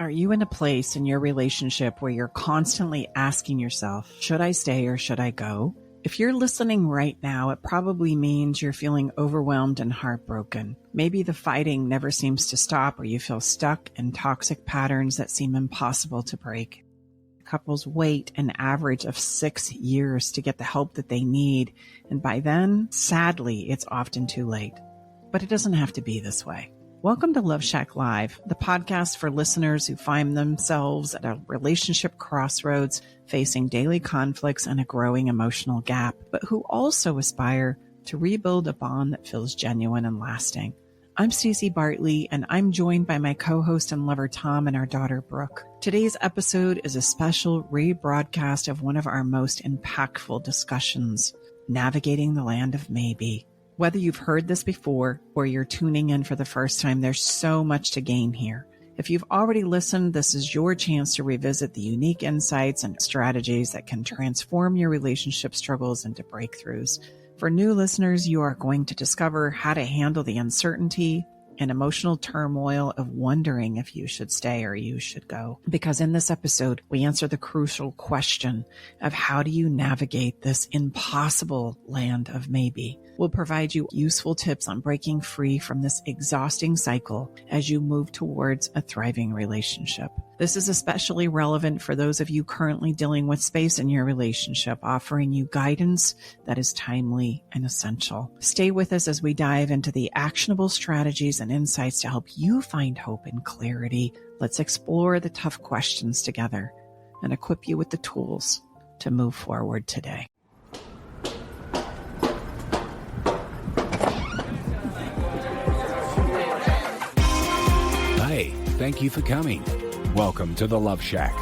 Are you in a place in your relationship where you're constantly asking yourself, should I stay or should I go? If you're listening right now, it probably means you're feeling overwhelmed and heartbroken. Maybe the fighting never seems to stop, or you feel stuck in toxic patterns that seem impossible to break. Couples wait an average of 6 years to get the help that they need, and by then, sadly, it's often too late. But it doesn't have to be this way. Welcome to Love Shack Live, the podcast for listeners who find themselves at a relationship crossroads, facing daily conflicts and a growing emotional gap, but who also aspire to rebuild a bond that feels genuine and lasting. I'm Staci Bartley, and I'm joined by my co-host and lover Tom and our daughter Brooke. Today's episode is a special rebroadcast of one of our most impactful discussions, Navigating the Land of Maybe. Whether you've heard this before or you're tuning in for the first time, there's so much to gain here. If you've already listened, this is your chance to revisit the unique insights and strategies that can transform your relationship struggles into breakthroughs. For new listeners, you are going to discover how to handle the uncertainty and emotional turmoil of wondering if you should stay or you should go. Because in this episode, we answer the crucial question of how do you navigate this impossible land of maybe. We'll provide you useful tips on breaking free from this exhausting cycle as you move towards a thriving relationship. This is especially relevant for those of you currently dealing with space in your relationship, offering you guidance that is timely and essential. Stay with us as we dive into the actionable strategies and insights to help you find hope and clarity. Let's explore the tough questions together and equip you with the tools to move forward today. Hey, thank you for coming. Welcome to the Love Shack.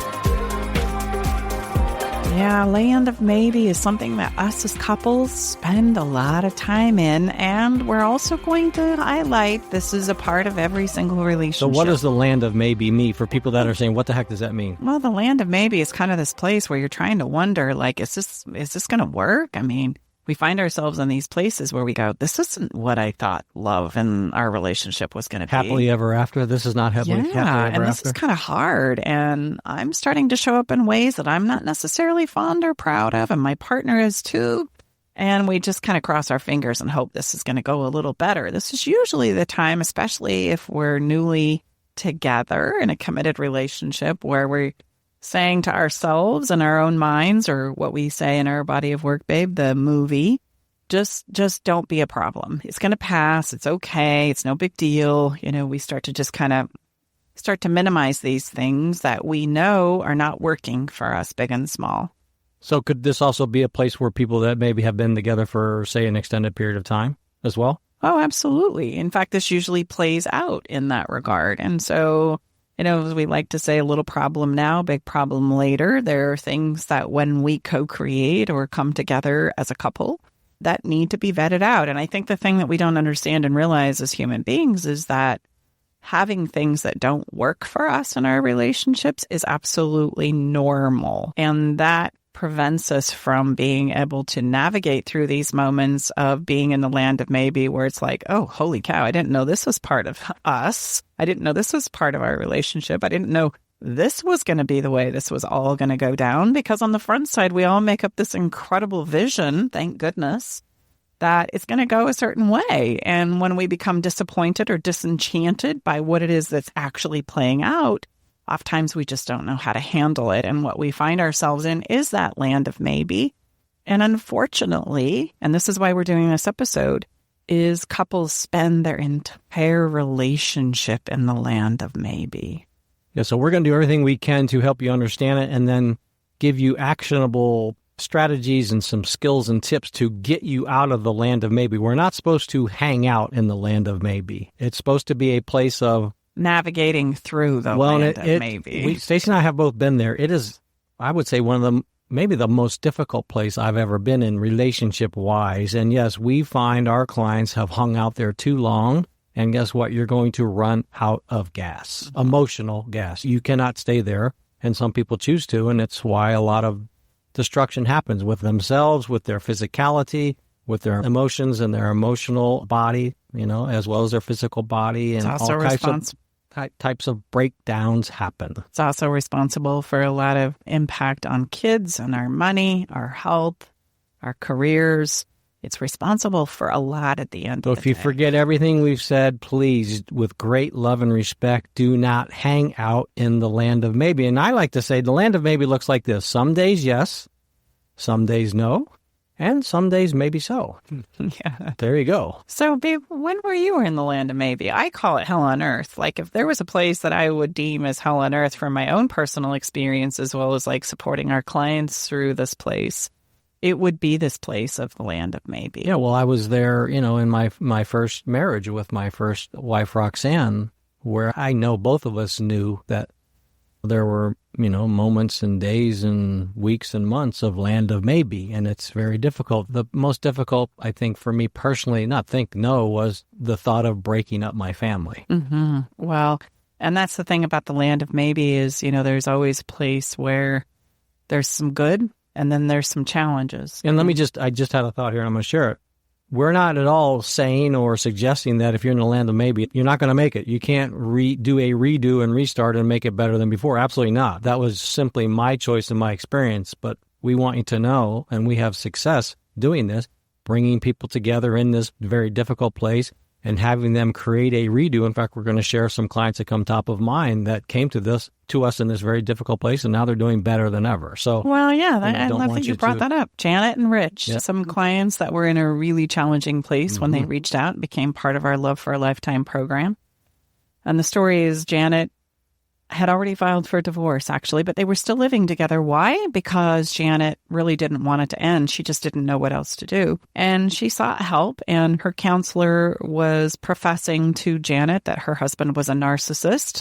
Yeah, land of maybe is something that us as couples spend a lot of time in, and we're also going to highlight this is a part of every single relationship. So what does the land of maybe mean for people that are saying, what the heck does that mean? Well, the land of maybe is kind of this place where you're trying to wonder, like, is this going to work? I mean, we find ourselves in these places where we go, this isn't what I thought love and our relationship was going to be. Happily ever after? This is not happily ever after? This is kind of hard. And I'm starting to show up in ways that I'm not necessarily fond or proud of. And my partner is too. And we just kind of cross our fingers and hope this is going to go a little better. This is usually the time, especially if we're newly together in a committed relationship, where we're saying to ourselves in our own minds, or what we say in our body of work, babe, the movie, just don't be a problem. It's going to pass. It's okay. It's no big deal. You know, we start to just kind of start to minimize these things that we know are not working for us, big and small. So could this also be a place where people that maybe have been together for, say, an extended period of time as well? Oh, absolutely. In fact, this usually plays out in that regard. And so, you know, as we like to say, a little problem now, big problem later. There are things that when we co-create or come together as a couple that need to be vetted out. And I think the thing that we don't understand and realize as human beings is that having things that don't work for us in our relationships is absolutely normal. And that prevents us from being able to navigate through these moments of being in the land of maybe, where it's like, oh, holy cow, I didn't know this was part of us. I didn't know this was part of our relationship. I didn't know this was going to be the way this was all going to go down. Because on the front side, we all make up this incredible vision, thank goodness, that it's going to go a certain way. And when we become disappointed or disenchanted by what it is that's actually playing out, oftentimes we just don't know how to handle it. And what we find ourselves in is that land of maybe. And unfortunately, and this is why we're doing this episode, is couples spend their entire relationship in the land of maybe. Yeah, so we're going to do everything we can to help you understand it and then give you actionable strategies and some skills and tips to get you out of the land of maybe. We're not supposed to hang out in the land of maybe. It's supposed to be a place of navigating through the land of maybe. Staci and I have both been there. It is, I would say, one of the maybe the most difficult place I've ever been in relationship-wise. And yes, we find our clients have hung out there too long. And guess what? You're going to run out of gas, emotional gas. You cannot stay there. And some people choose to. And it's why a lot of destruction happens with themselves, with their physicality, with their emotions and their emotional body, you know, as well as their physical body. And it's also types of breakdowns happen. It's also responsible for a lot of impact on kids, on our money, our health, our careers. It's responsible for a lot at the end So of the if you day. forget everything we've said, please, with great love and respect, do not hang out in the land of maybe. And I like to say the land of maybe looks like this. Some days, yes. Some days, no. And some days, maybe so. Yeah. There you go. So, babe, when were you in the land of maybe? I call it hell on earth. Like, if there was a place that I would deem as hell on earth from my own personal experience, as well as like supporting our clients through this place, it would be this place of the land of maybe. Yeah, well, I was there, in my first marriage with my first wife, Roxanne, where I know both of us knew that there were, moments and days and weeks and months of land of maybe, and it's very difficult. The most difficult, I think, for me personally, was the thought of breaking up my family. Mm-hmm. Well, and that's the thing about the land of maybe is, there's always a place where there's some good and then there's some challenges. And I just had a thought here and I'm going to share it. We're not at all saying or suggesting that if you're in the land of maybe, you're not going to make it. You can't do a redo and restart and make it better than before. Absolutely not. That was simply my choice and my experience. But we want you to know, and we have success doing this, bringing people together in this very difficult place and having them create a redo. In fact, we're going to share some clients that come top of mind that came to us in this very difficult place, and now they're doing better than ever. So, well, yeah, I love that you brought that up. Janet and Rich, Yep. Some clients that were in a really challenging place when they reached out and became part of our Love for a Lifetime program. And the story is Janet had already filed for divorce, actually, but they were still living together. Why? Because Janet really didn't want it to end. She just didn't know what else to do. And she sought help, and her counselor was professing to Janet that her husband was a narcissist.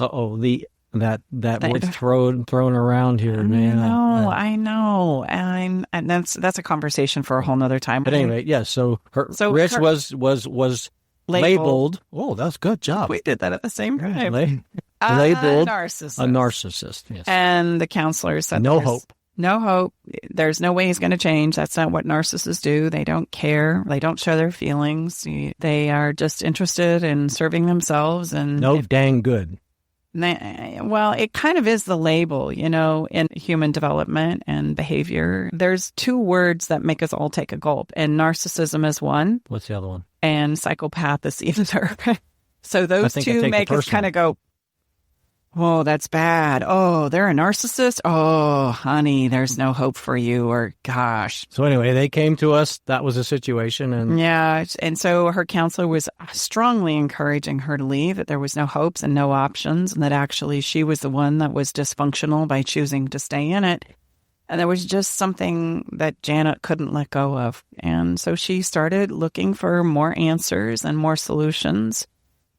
That word thrown around here, man. I know. And that's a conversation for a whole nother time. But anyway, yeah, Rich was labeled. Oh, that's good job. We did that at the same time. Labeled narcissist. a narcissist. Yes. And the counselor said, no hope. No hope. There's no way he's going to change. That's not what narcissists do. They don't care. They don't show their feelings. They are just interested in serving themselves. And dang good. Well, it kind of is the label, in human development and behavior. There's two words that make us all take a gulp, and narcissism is one. What's the other one? And psychopath is the other. So those two make us kind of go, oh, that's bad. Oh, they're a narcissist. Oh, honey, there's no hope for you, or gosh. So anyway, they came to us. That was a situation. And so her counselor was strongly encouraging her to leave, that there was no hopes and no options, and that actually she was the one that was dysfunctional by choosing to stay in it. And there was just something that Janet couldn't let go of. And so she started looking for more answers and more solutions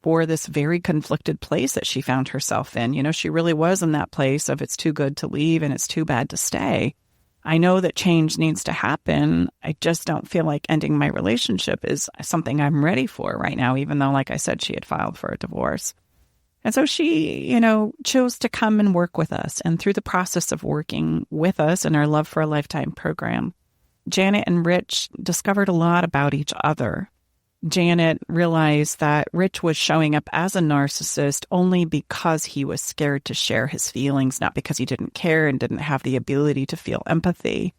for this very conflicted place that she found herself in. She really was in that place of it's too good to leave and it's too bad to stay. I know that change needs to happen. I just don't feel like ending my relationship is something I'm ready for right now, even though, like I said, she had filed for a divorce. And so she, chose to come and work with us. And through the process of working with us in our Love for a Lifetime program, Janet and Rich discovered a lot about each other. Janet realized that Rich was showing up as a narcissist only because he was scared to share his feelings, not because he didn't care and didn't have the ability to feel empathy.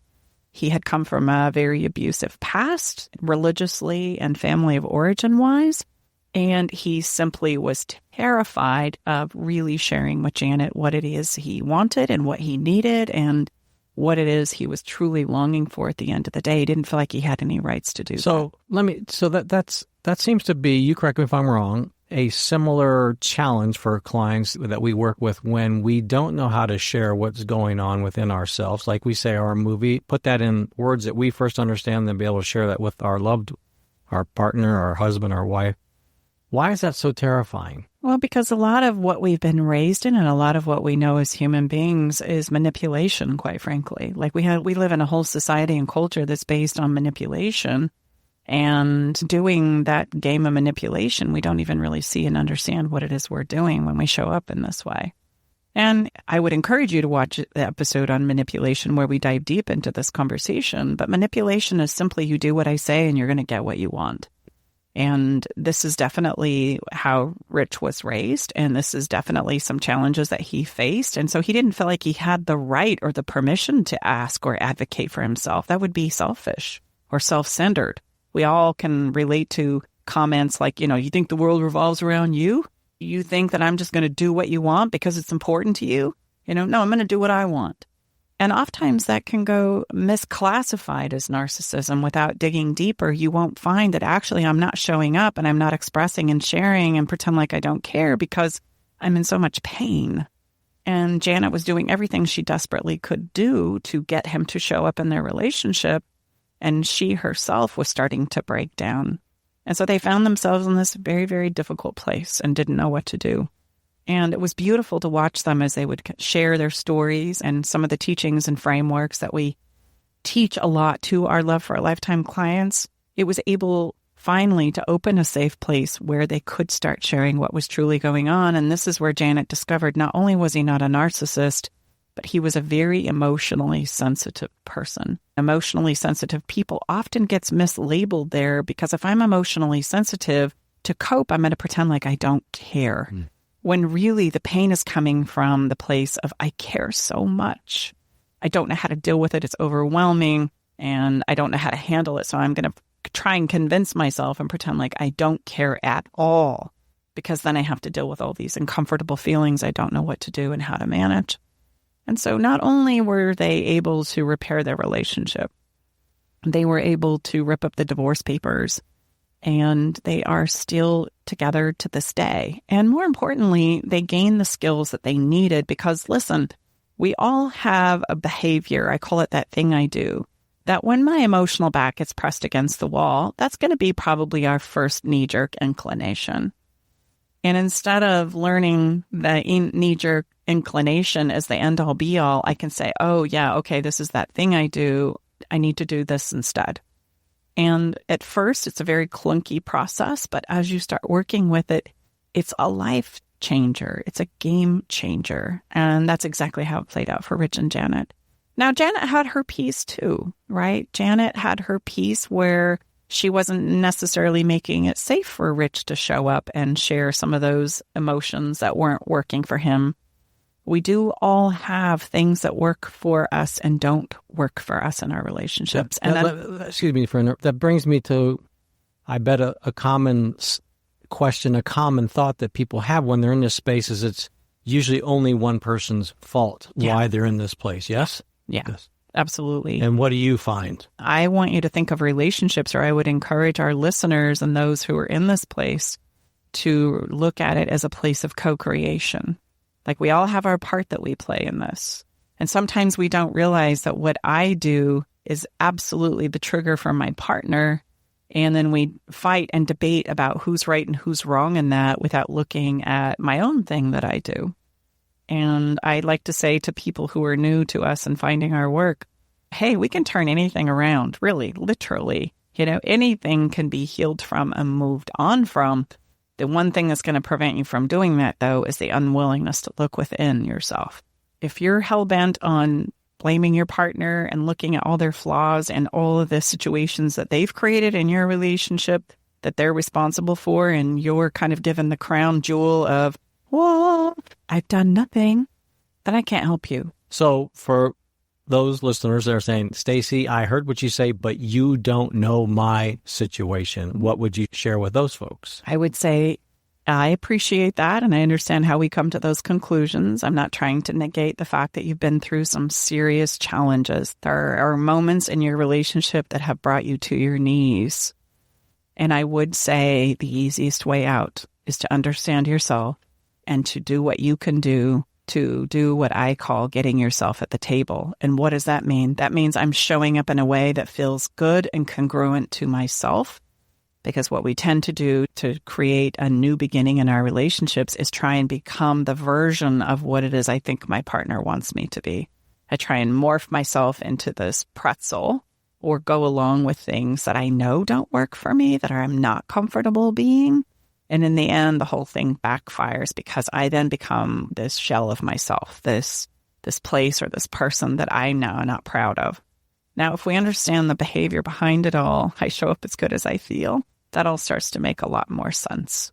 He had come from a very abusive past, religiously and family of origin-wise, and he simply was terrified of really sharing with Janet what it is he wanted and what he needed and what it is he was truly longing for at the end of the day. He didn't feel like he had any rights to do that. That seems to be, you correct me if I'm wrong, a similar challenge for clients that we work with when we don't know how to share what's going on within ourselves. Like we say, our movie, put that in words that we first understand, then be able to share that with our partner, our husband, our wife. Why is that so terrifying? Well, because a lot of what we've been raised in and a lot of what we know as human beings is manipulation, quite frankly. Like we live in a whole society and culture that's based on manipulation, and doing that game of manipulation, we don't even really see and understand what it is we're doing when we show up in this way. And I would encourage you to watch the episode on manipulation where we dive deep into this conversation. But manipulation is simply you do what I say and you're going to get what you want. And this is definitely how Rich was raised. And this is definitely some challenges that he faced. And so he didn't feel like he had the right or the permission to ask or advocate for himself. That would be selfish or self-centered. We all can relate to comments like, you think the world revolves around you? You think that I'm just going to do what you want because it's important to you? No, I'm going to do what I want. And oftentimes that can go misclassified as narcissism. Without digging deeper, you won't find that actually I'm not showing up and I'm not expressing and sharing and pretend like I don't care because I'm in so much pain. And Janet was doing everything she desperately could do to get him to show up in their relationship. And she herself was starting to break down. And so they found themselves in this very, very difficult place and didn't know what to do. And it was beautiful to watch them as they would share their stories and some of the teachings and frameworks that we teach a lot to our Love for a Lifetime clients. It was able finally to open a safe place where they could start sharing what was truly going on. And this is where Janet discovered not only was he not a narcissist, but he was a very emotionally sensitive person. Emotionally sensitive people often gets mislabeled there because if I'm emotionally sensitive, to cope, I'm going to pretend like I don't care. When really the pain is coming from the place of I care so much. I don't know how to deal with it. It's overwhelming and I don't know how to handle it. So I'm going to try and convince myself and pretend like I don't care at all because then I have to deal with all these uncomfortable feelings I don't know what to do and how to manage. And so not only were they able to repair their relationship, they were able to rip up the divorce papers. And they are still together to this day. And more importantly, they gained the skills that they needed because, listen, we all have a behavior, I call it that thing I do, that when my emotional back gets pressed against the wall, that's going to be probably our first knee-jerk inclination. And instead of learning the knee-jerk inclination as the end-all be-all, I can say, oh, yeah, okay, this is that thing I do. I need to do this instead. And at first, it's a very clunky process, but as you start working with it, it's a life changer. It's a game changer. And that's exactly how it played out for Rich and Janet. Now, Janet had her piece too, right? Janet had her piece where she wasn't necessarily making it safe for Rich to show up and share some of those emotions that weren't working for him. We do all have things that work for us and don't work for us in our relationships. Excuse me that brings me to, I bet, a common question, a common thought that people have when they're in this space is it's usually only one person's fault why they're in this place. Yes? Yeah, yes. Absolutely. And what do you find? I want you to think of relationships, or I would encourage our listeners and those who are in this place to look at it as a place of co-creation. Like we all have our part that we play in this. And sometimes we don't realize that what I do is absolutely the trigger for my partner. And then we fight and debate about who's right and who's wrong in that without looking at my own thing that I do. And I like to say to people who are new to us and finding our work, hey, we can turn anything around, really, literally. Anything can be healed from and moved on from. The one thing that's going to prevent you from doing that, though, is the unwillingness to look within yourself. If you're hell-bent on blaming your partner and looking at all their flaws and all of the situations that they've created in your relationship that they're responsible for, and you're kind of given the crown jewel of, well, I've done nothing, then I can't help you. So for those listeners that are saying, Staci, I heard what you say, but you don't know my situation, what would you share with those folks? I would say, I appreciate that, and I understand how we come to those conclusions. I'm not trying to negate the fact that you've been through some serious challenges. There are moments in your relationship that have brought you to your knees. And I would say the easiest way out is to understand yourself and to do what you can do to do what I call getting yourself at the table. And what does that mean? That means I'm showing up in a way that feels good and congruent to myself. Because what we tend to do to create a new beginning in our relationships is try and become the version of what it is I think my partner wants me to be. I try and morph myself into this pretzel or go along with things that I know don't work for me, that I'm not comfortable being. And in the end, the whole thing backfires because I then become this shell of myself, this place or this person that I'm now not proud of. Now, if we understand the behavior behind it all, I show up as good as I feel. that all starts to make a lot more sense.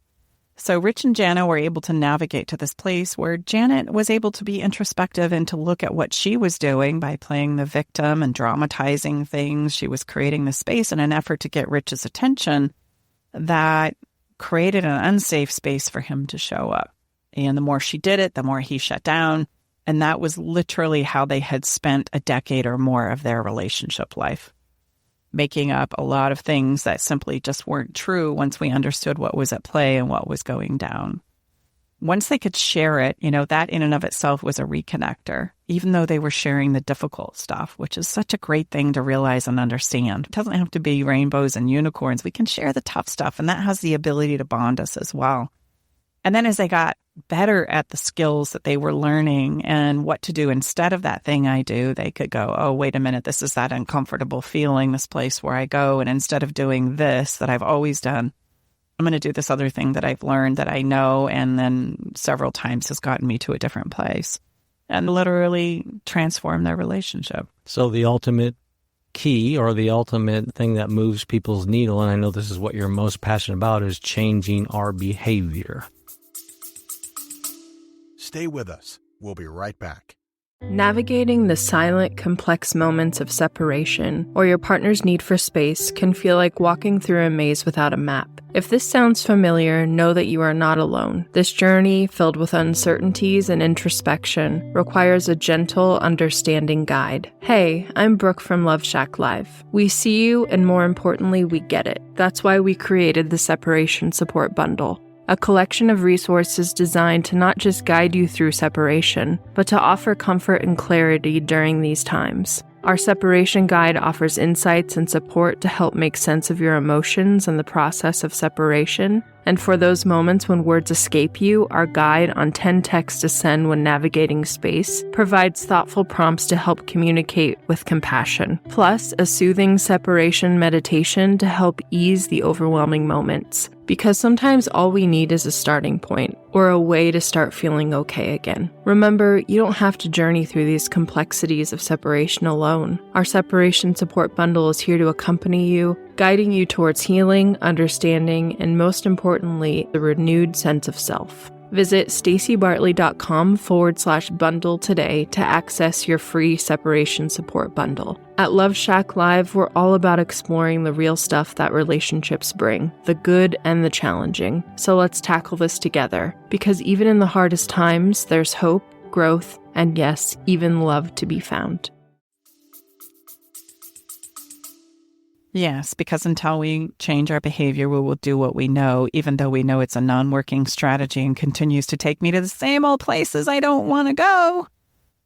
So Rich and Jana were able to navigate to this place where Janet was able to be introspective and to look at what she was doing by playing the victim and dramatizing things. She was creating the space in an effort to get Rich's attention that created an unsafe space for him to show up. And the more she did it, the more he shut down. And that was literally how they had spent a decade or more of their relationship life, making up a lot of things that simply just weren't true once we understood what was at play and what was going down. Once they could share it, that in and of itself was a reconnector, even though they were sharing the difficult stuff, which is such a great thing to realize and understand. It doesn't have to be rainbows and unicorns. We can share the tough stuff, and that has the ability to bond us as well. And then as they got better at the skills that they were learning and what to do instead of that thing I do, they could go, oh, wait a minute, this is that uncomfortable feeling, this place where I go. And instead of doing this that I've always done, I'm going to do this other thing that I've learned that I know and then several times has gotten me to a different place and literally transform their relationship. So the ultimate key or the ultimate thing that moves people's needle, and I know this is what you're most passionate about, is changing our behavior. Stay with us. We'll be right back. Navigating the silent, complex moments of separation or your partner's need for space can feel like walking through a maze without a map. If this sounds familiar, know that you are not alone. This journey, filled with uncertainties and introspection, requires a gentle, understanding guide. Hey, I'm Brooke from Love Shack Live. We see you, and more importantly, we get it. That's why we created the Separation Support Bundle, a collection of resources designed to not just guide you through separation, but to offer comfort and clarity during these times. Our separation guide offers insights and support to help make sense of your emotions and the process of separation. And for those moments when words escape you, our guide on 10 texts to send when navigating space provides thoughtful prompts to help communicate with compassion, plus a soothing separation meditation to help ease the overwhelming moments. Because sometimes all we need is a starting point or a way to start feeling okay again. Remember, you don't have to journey through these complexities of separation alone. Our Separation Support Bundle is here to accompany you, guiding you towards healing, understanding, and most importantly, the renewed sense of self. Visit stacibartley.com/bundle today to access your free separation support bundle. At Love Shack Live, we're all about exploring the real stuff that relationships bring, the good and the challenging. So let's tackle this together, because even in the hardest times, there's hope, growth, and yes, even love to be found. Yes, because until we change our behavior, we will do what we know, even though we know it's a non-working strategy and continues to take me to the same old places I don't want to go.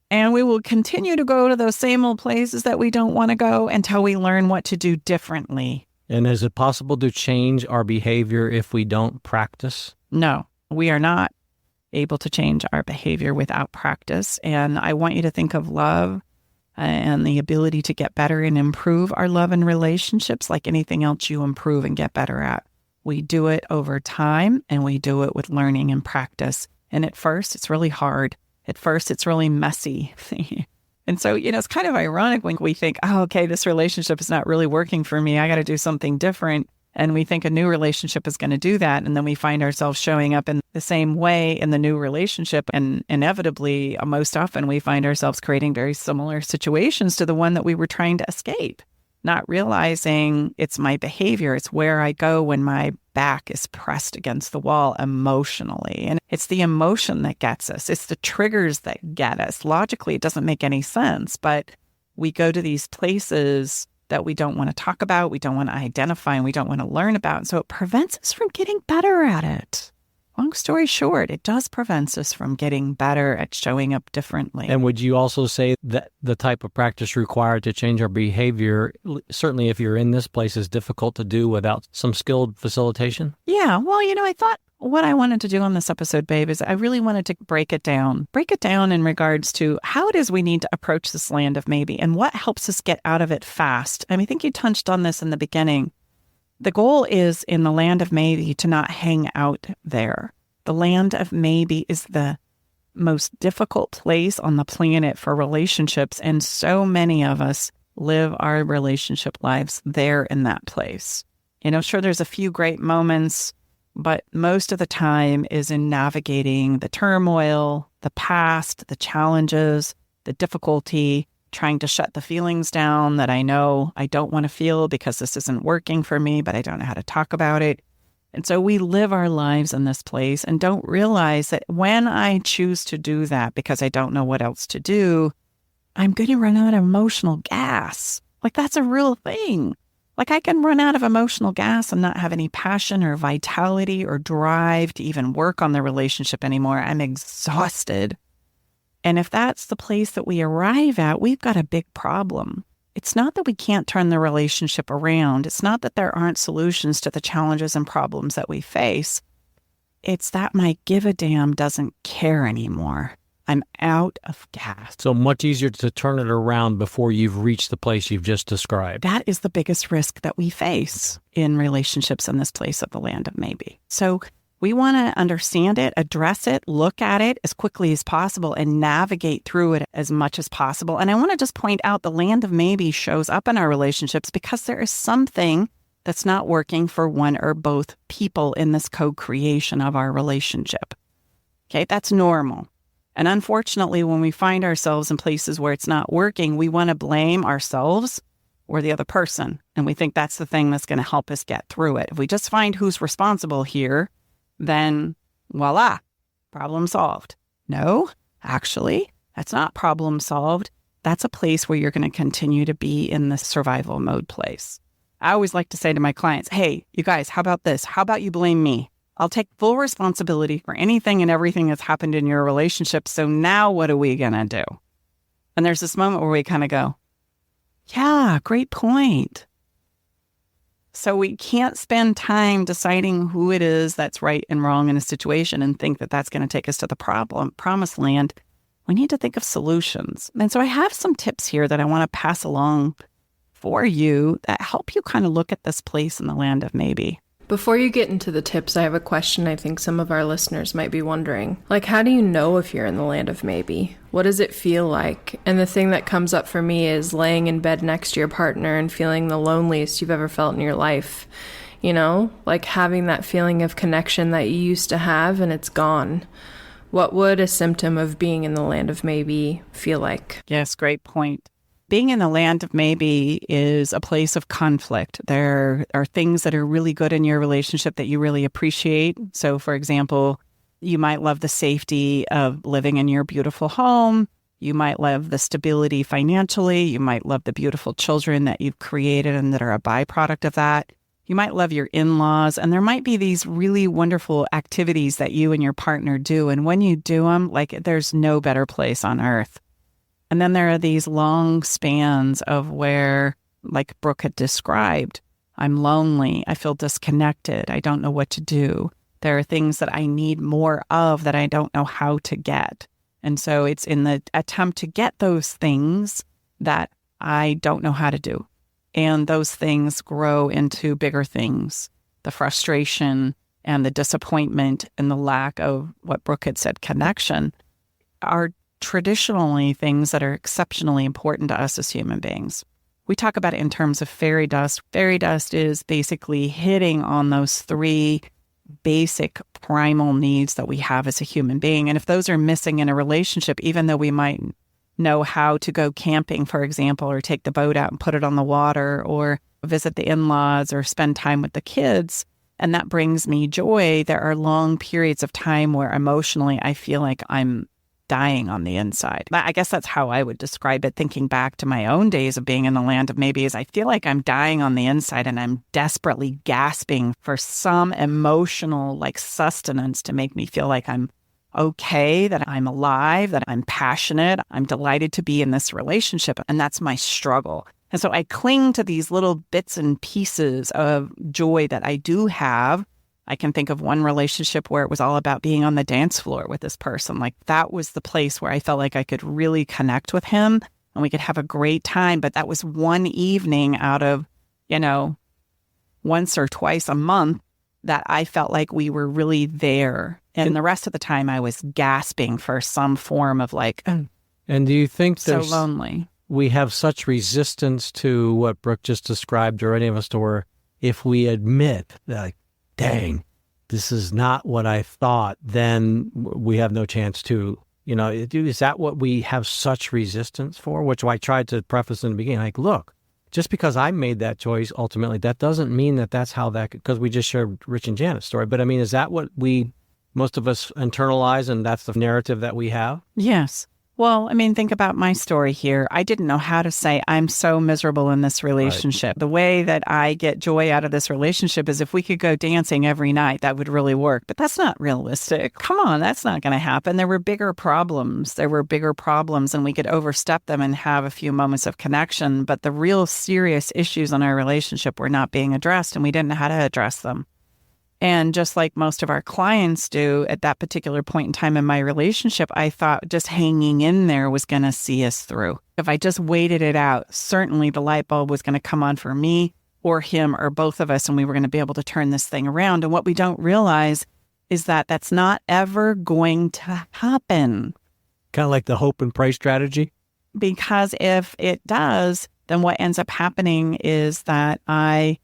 And we will continue to go to those same old places that we don't want to go until we learn what to do differently. And is it possible to change our behavior if we don't practice? No, we are not able to change our behavior without practice. And I want you to think of love and the ability to get better and improve our love and relationships like anything else you improve and get better at. We do it over time, and we do it with learning and practice. And at first, it's really hard. At first, it's really messy. And so, it's kind of ironic when we think, oh, okay, this relationship is not really working for me. I got to do something different. And we think a new relationship is going to do that. And then we find ourselves showing up in the same way in the new relationship. And inevitably, most often, we find ourselves creating very similar situations to the one that we were trying to escape, not realizing it's my behavior. It's where I go when my back is pressed against the wall emotionally. And it's the emotion that gets us. It's the triggers that get us. Logically, it doesn't make any sense, but we go to these places that we don't want to talk about, we don't want to identify, and we don't want to learn about. And so it prevents us from getting better at it. Long story short, it does prevent us from getting better at showing up differently. And would you also say that the type of practice required to change our behavior, certainly if you're in this place, is difficult to do without some skilled facilitation? Yeah, well, I thought what I wanted to do on this episode, babe, is I really wanted to break it down in regards to how it is we need to approach this land of maybe and what helps us get out of it fast. I think you touched on this in the beginning. The goal is in the land of maybe to not hang out there. The land of maybe is the most difficult place on the planet for relationships, and so many of us live our relationship lives there in that place. Sure, there's a few great moments, but most of the time is in navigating the turmoil, the past, the challenges, the difficulty, trying to shut the feelings down that I know I don't want to feel because this isn't working for me, but I don't know how to talk about it. And so we live our lives in this place and don't realize that when I choose to do that because I don't know what else to do, I'm going to run out of emotional gas. Like, that's a real thing. Like, I can run out of emotional gas and not have any passion or vitality or drive to even work on the relationship anymore. I'm exhausted. And if that's the place that we arrive at, we've got a big problem. It's not that we can't turn the relationship around. It's not that there aren't solutions to the challenges and problems that we face. It's that my give a damn doesn't care anymore. I'm out of gas. So much easier to turn it around before you've reached the place you've just described. That is the biggest risk that we face in relationships in this place of the land of maybe. So we want to understand it, address it, look at it as quickly as possible, and navigate through it as much as possible. And I want to just point out the land of maybe shows up in our relationships because there is something that's not working for one or both people in this co-creation of our relationship. Okay, that's normal. And unfortunately, when we find ourselves in places where it's not working, we want to blame ourselves or the other person. And we think that's the thing that's going to help us get through it. If we just find who's responsible here, then voila, problem solved. No, actually, that's not problem solved. That's a place where you're going to continue to be in the survival mode place. I always like to say to my clients, hey, you guys, how about this? How about you blame me? I'll take full responsibility for anything and everything that's happened in your relationship. So now what are we going to do? And there's this moment where we kind of go, yeah, great point. So we can't spend time deciding who it is that's right and wrong in a situation and think that that's going to take us to the promised land. We need to think of solutions. And so I have some tips here that I want to pass along for you that help you kind of look at this place in the land of maybe. Before you get into the tips, I have a question I think some of our listeners might be wondering. Like, how do you know if you're in the land of maybe? What does it feel like? And the thing that comes up for me is laying in bed next to your partner and feeling the loneliest you've ever felt in your life. Like having that feeling of connection that you used to have and it's gone. What would a symptom of being in the land of maybe feel like? Yes, great point. Being in the land of maybe is a place of conflict. There are things that are really good in your relationship that you really appreciate. So, for example, you might love the safety of living in your beautiful home. You might love the stability financially. You might love the beautiful children that you've created and that are a byproduct of that. You might love your in-laws. And there might be these really wonderful activities that you and your partner do. And when you do them, like, there's no better place on earth. And then there are these long spans of where, like Brooke had described, I'm lonely, I feel disconnected, I don't know what to do. There are things that I need more of that I don't know how to get. And so it's in the attempt to get those things that I don't know how to do. And those things grow into bigger things. The frustration and the disappointment and the lack of what Brooke had said, connection, are traditionally things that are exceptionally important to us as human beings. We talk about it in terms of fairy dust. Fairy dust is basically hitting on those three basic primal needs that we have as a human being. And if those are missing in a relationship, even though we might know how to go camping, for example, or take the boat out and put it on the water, or visit the in-laws, or spend time with the kids, and that brings me joy, there are long periods of time where emotionally I feel like I'm dying on the inside. I guess that's how I would describe it, thinking back to my own days of being in the land of maybe, is I feel like I'm dying on the inside and I'm desperately gasping for some emotional sustenance to make me feel like I'm okay, that I'm alive, that I'm passionate, I'm delighted to be in this relationship. And that's my struggle. And so I cling to these little bits and pieces of joy that I do have. I can think of one relationship where it was all about being on the dance floor with this person. Like, that was the place where I felt like I could really connect with him and we could have a great time. But that was one evening out of, once or twice a month that I felt like we were really there. And the rest of the time I was gasping for some form of And do you think so lonely? We have such resistance to what Brooke just described, or any of us, to where if we admit that, like, dang, this is not what I thought, then we have no chance to, is that what we have such resistance for? Which I tried to preface in the beginning, like, look, just because I made that choice, ultimately, that doesn't mean that that's how because we just shared Rich and Janet's story. But I mean, is that what most of us internalize, and that's the narrative that we have? Yes. Well, I mean, think about my story here. I didn't know how to say I'm so miserable in this relationship. Right. The way that I get joy out of this relationship is if we could go dancing every night, that would really work. But that's not realistic. Come on, that's not going to happen. There were bigger problems. And we could overstep them and have a few moments of connection. But the real serious issues in our relationship were not being addressed, and we didn't know how to address them. And just like most of our clients do at that particular point in time in my relationship, I thought just hanging in there was going to see us through. If I just waited it out, certainly the light bulb was going to come on for me or him or both of us, and we were going to be able to turn this thing around. And what we don't realize is that that's not ever going to happen. Kind of like the hope and pray strategy? Because if it does, then what ends up happening is that I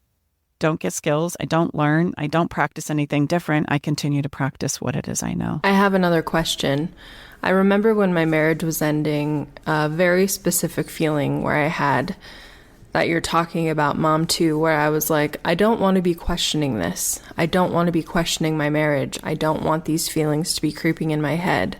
don't get skills, I don't learn, I don't practice anything different. I continue to practice what it is I know. I have another question. I remember when my marriage was ending, a very specific feeling where I had that you're talking about, Mom, too, where I was like, I don't want to be questioning this. I don't want to be questioning my marriage. I don't want these feelings to be creeping in my head.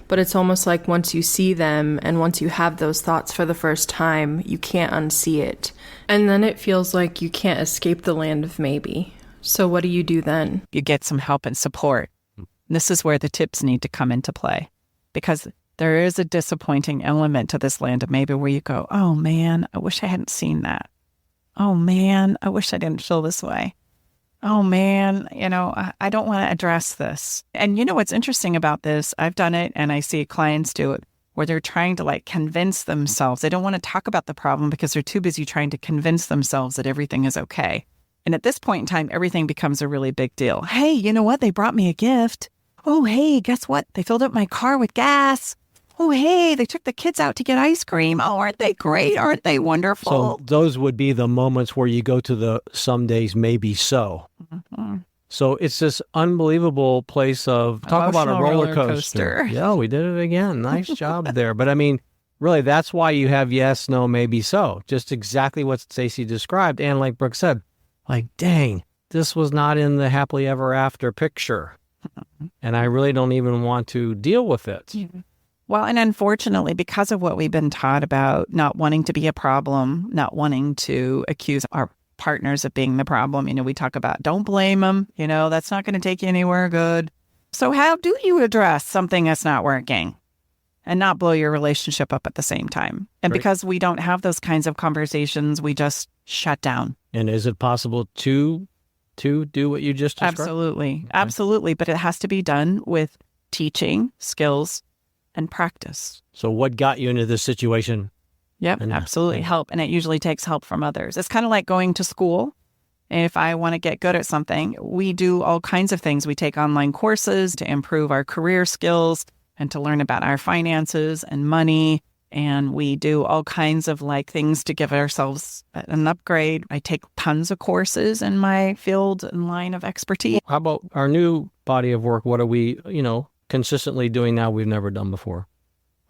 But it's almost like once you see them and once you have those thoughts for the first time, you can't unsee it. And then it feels like you can't escape the land of maybe. So what do you do then? You get some help and support. This is where the tips need to come into play, because there is a disappointing element to this land of maybe where you go, oh man, I wish I hadn't seen that. Oh man, I wish I didn't feel this way. Oh man, I don't want to address this. And what's interesting about this, I've done it and I see clients do it where they're trying to convince themselves. They don't want to talk about the problem because they're too busy trying to convince themselves that everything is okay. And at this point in time, everything becomes a really big deal. Hey, you know what? They brought me a gift. Oh, hey, guess what? They filled up my car with gas. Oh, hey, they took the kids out to get ice cream. Oh, aren't they great? Aren't they wonderful? So those would be the moments where you go to the some days maybe so. Mm-hmm. So it's this unbelievable place of, talk about a roller coaster. Yeah, we did it again. Nice job there. But I mean, really, that's why you have yes, no, maybe so. Just exactly what Staci described. And like Brooke said, dang, this was not in the happily ever after picture. And I really don't even want to deal with it. Mm-hmm. Well, and unfortunately, because of what we've been taught about not wanting to be a problem, not wanting to accuse our partners of being the problem, we talk about don't blame them, that's not going to take you anywhere good. So how do you address something that's not working and not blow your relationship up at the same time? And right. Because we don't have those kinds of conversations, we just shut down. And is it possible to do what you just described? Absolutely. Okay. Absolutely. But it has to be done with teaching, skills, and practice. So what got you into this situation? Yep, absolutely. Help. And it usually takes help from others. It's kind of like going to school. If I want to get good at something, we do all kinds of things. We take online courses to improve our career skills and to learn about our finances and money. And we do all kinds of things to give ourselves an upgrade. I take tons of courses in my field and line of expertise. How about our new body of work? What are we, consistently doing now we've never done before?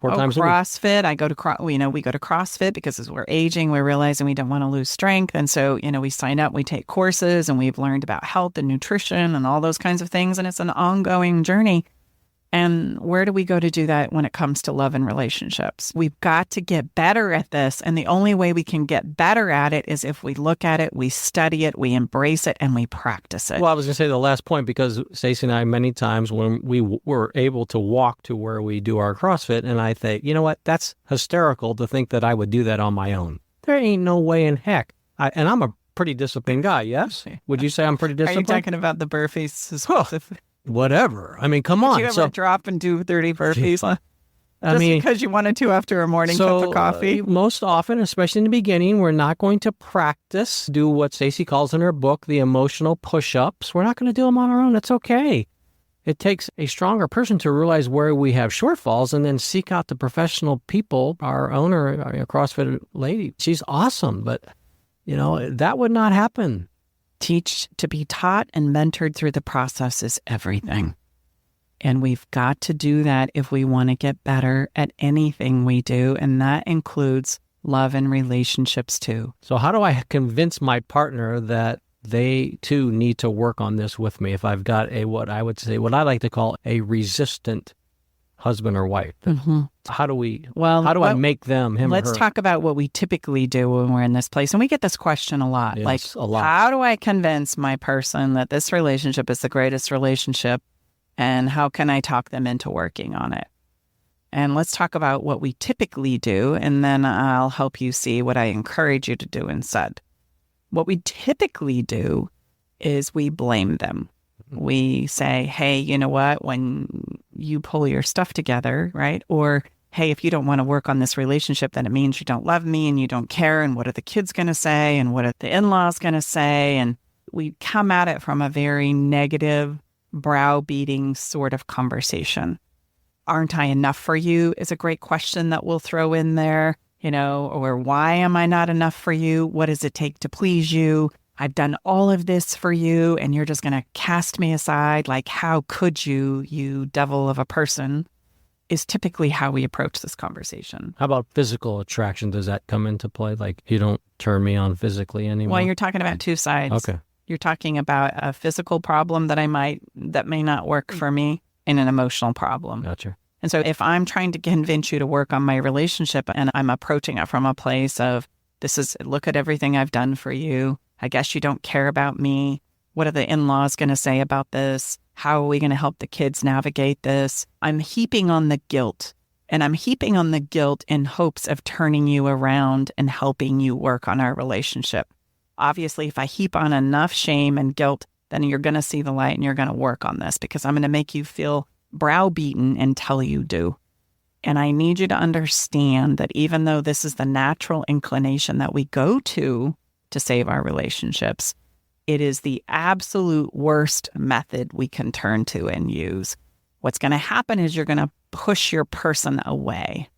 4 times CrossFit. I go to we go to CrossFit because as we're aging, we're realizing we don't want to lose strength. And so, we sign up, we take courses, and we've learned about health and nutrition and all those kinds of things. And it's an ongoing journey. And where do we go to do that when it comes to love and relationships? We've got to get better at this. And the only way we can get better at it is if we look at it, we study it, we embrace it, and we practice it. Well, I was going to say the last point, because Staci and I, many times when we were able to walk to where we do our CrossFit, and I think, you know what, that's hysterical to think that I would do that on my own. There ain't no way in heck. And I'm a pretty disciplined guy, yes? Would you say I'm pretty disciplined? Are you talking about the burpees? Whatever. I mean, come on. Did you ever drop and do 30 burpees? Because you wanted to after a morning cup of coffee? Most often, especially in the beginning, we're not going to practice, do what Staci calls in her book, the emotional push-ups. We're not going to do them on our own. It's okay. It takes a stronger person to realize where we have shortfalls and then seek out the professional people. Our owner, our CrossFit lady, she's awesome. But, that would not happen To be taught and mentored through the process is everything. And we've got to do that if we want to get better at anything we do. And that includes love and relationships too. So how do I convince my partner that they too need to work on this with me if I've got what I like to call a resistant husband or wife? Mm-hmm. How do I make them, him or her? Let's talk about what we typically do when we're in this place. And we get this question a lot. Yes, a lot. How do I convince my person that this relationship is the greatest relationship? And how can I talk them into working on it? And let's talk about what we typically do, and then I'll help you see what I encourage you to do instead. What we typically do is we blame them. We say, hey, you know what? When you pull your stuff together, right? Or, hey, if you don't want to work on this relationship, then it means you don't love me and you don't care. And what are the kids going to say? And what are the in-laws going to say? And we come at it from a very negative, browbeating sort of conversation. Aren't I enough for you is a great question that we'll throw in there, or why am I not enough for you? What does it take to please you? I've done all of this for you and you're just going to cast me aside. Like, how could you, you devil of a person, is typically how we approach this conversation. How about physical attraction? Does that come into play? Like, you don't turn me on physically anymore? Well, you're talking about two sides. Okay. You're talking about a physical problem that may not work for me, and an emotional problem. Gotcha. And so if I'm trying to convince you to work on my relationship and I'm approaching it from a place of, look at everything I've done for you. I guess you don't care about me. What are the in-laws going to say about this? How are we going to help the kids navigate this? I'm heaping on the guilt, and I'm heaping on the guilt in hopes of turning you around and helping you work on our relationship. Obviously, if I heap on enough shame and guilt, then you're going to see the light and you're going to work on this, because I'm going to make you feel browbeaten until you do. And I need you to understand that even though this is the natural inclination that we go to save our relationships, it is the absolute worst method we can turn to and use. What's going to happen is you're going to push your person away.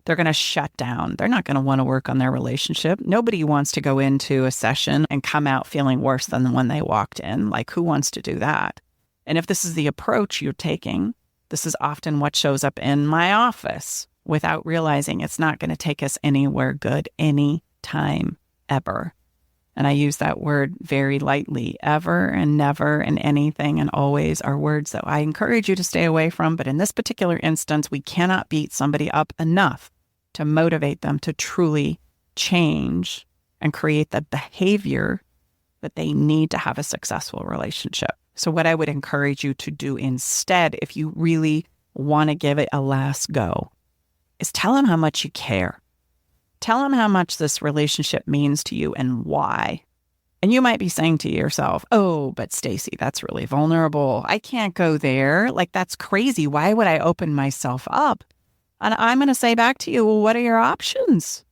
They're going to shut down. They're not going to want to work on their relationship. Nobody wants to go into a session and come out feeling worse than when they walked in. Like, who wants to do that? And if this is the approach you're taking, this is often what shows up in my office without realizing it's not going to take us anywhere good any time ever. And I use that word very lightly. Ever and never and anything and always are words that I encourage you to stay away from. But in this particular instance, we cannot beat somebody up enough to motivate them to truly change and create the behavior that they need to have a successful relationship. So what I would encourage you to do instead, if you really want to give it a last go, is tell them how much you care. Tell them how much this relationship means to you and why. And you might be saying to yourself, oh, but Staci, that's really vulnerable. I can't go there. Like, that's crazy. Why would I open myself up? And I'm going to say back to you, well, what are your options?